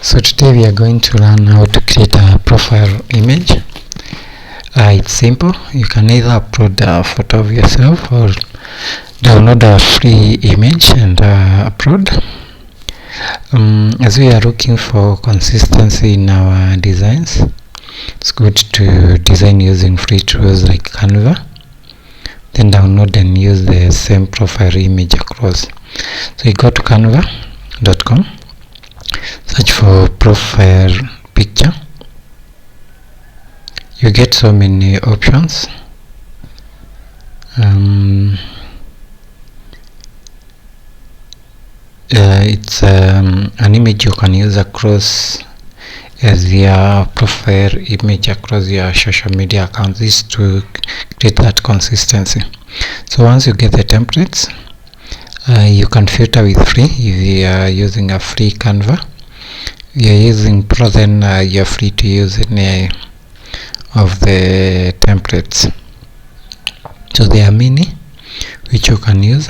So today we are going to learn how to create a profile image. It's simple. You can either upload a photo of yourself or download a free image and upload. As we are looking for consistency in our designs, it's good to design using free tools like Canva, then download and use the same profile image across. So you go to canva.com, search for profile picture. You get so many options. It's an image you can use across as your profile image across your social media accounts. This is to create that consistency. So once you get the templates, you can filter with free if you are using a free Canva. If you're using Pro, then you're free to use any of the templates. So there are many which you can use.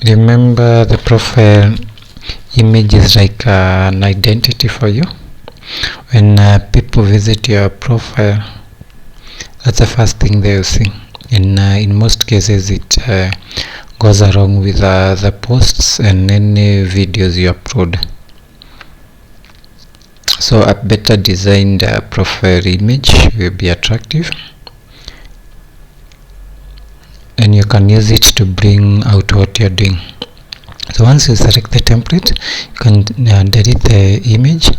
Remember, the profile image is like an identity for you. When people visit your profile, that's the first thing they'll see. And in most cases it goes along with the posts and any videos you upload. So a better designed profile image will be attractive, and you can use it to bring out what you're doing. So once you select the template, you can delete the image.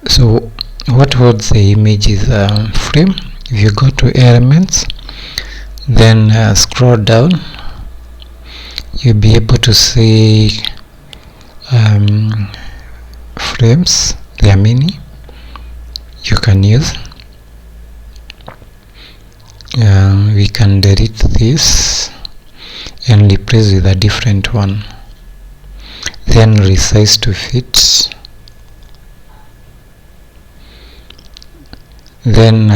So what holds the image is a frame. If you go to elements, then scroll down, you'll be able to see frames. There are many you can use. We can delete this and replace with a different one, then resize to fit. Then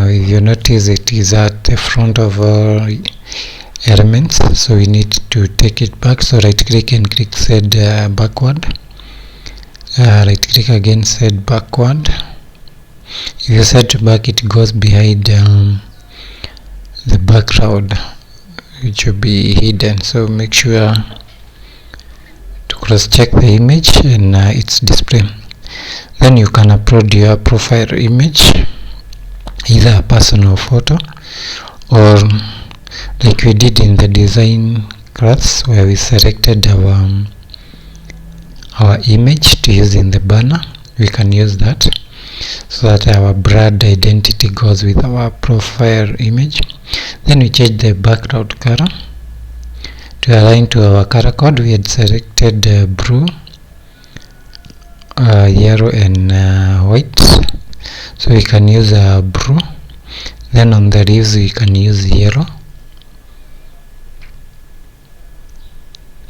if you notice, it is at the front of all elements, so we need to take it back. So right click and click set backward. Right click again, set backward. If you set back, it goes behind the background, which will be hidden. So make sure to cross check the image and its display. Then you can upload your profile image, either a personal photo or like we did in the design class where we selected our image to use in the banner. We can use that so that our brand identity goes with our profile image. Then we change the background color to align to our color code. We had selected blue, yellow and white, so we can use blue. Then on the leaves we can use yellow.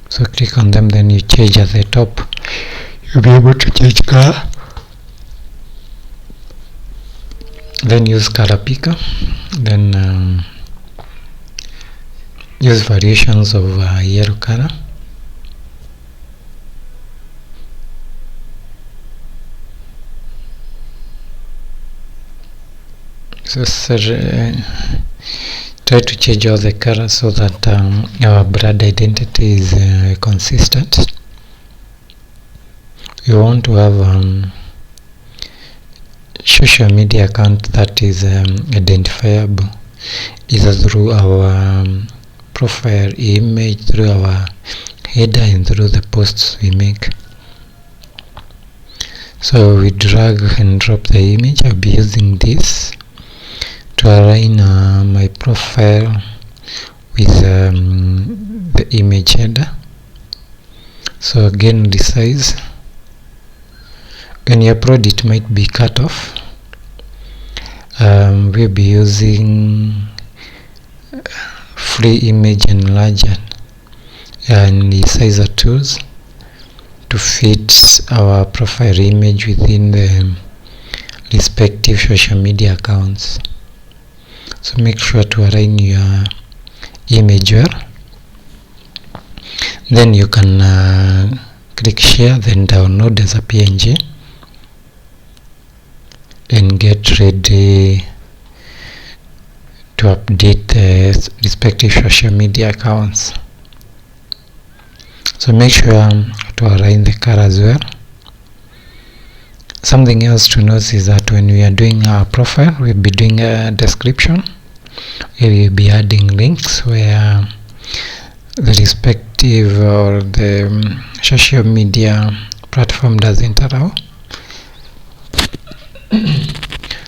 So click on them, then you change at the top. You'll be able to change color. Then use color picker. Then use variations of yellow color. So try to change all the colors so that our brand identity is consistent. We want to have social media account that is identifiable either through our profile image, through our header and through the posts we make. So we drag and drop the image. I'll be using this to align my profile with the image header. So again, resize. When you upload, it might be cut off. We'll be using free image enlarger and resizer tools to fit our profile image within the respective social media accounts. So make sure to align your image well. Then you can click share, then download as a PNG and get ready to update the respective social media accounts. So make sure to align the car as well. Something else to note is that when we are doing our profile, we'll be doing a description. We will be adding links where the respective or the social media platform doesn't allow.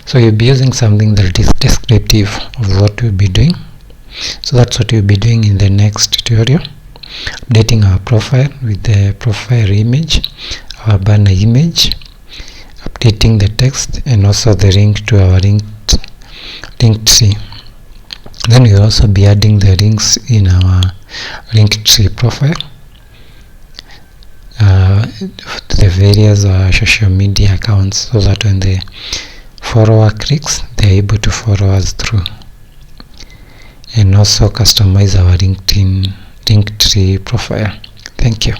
So you'll be using something that is descriptive of what we'll be doing. So that's what we'll be doing in the next tutorial. Updating our profile with the profile image, our banner image, updating the text, and also the link to our Linktree. Then we'll also be adding the links in our Linktree profile to the various social media accounts, so that when the follower clicks, they're able to follow us through. And also customize our Linktree profile. Thank you.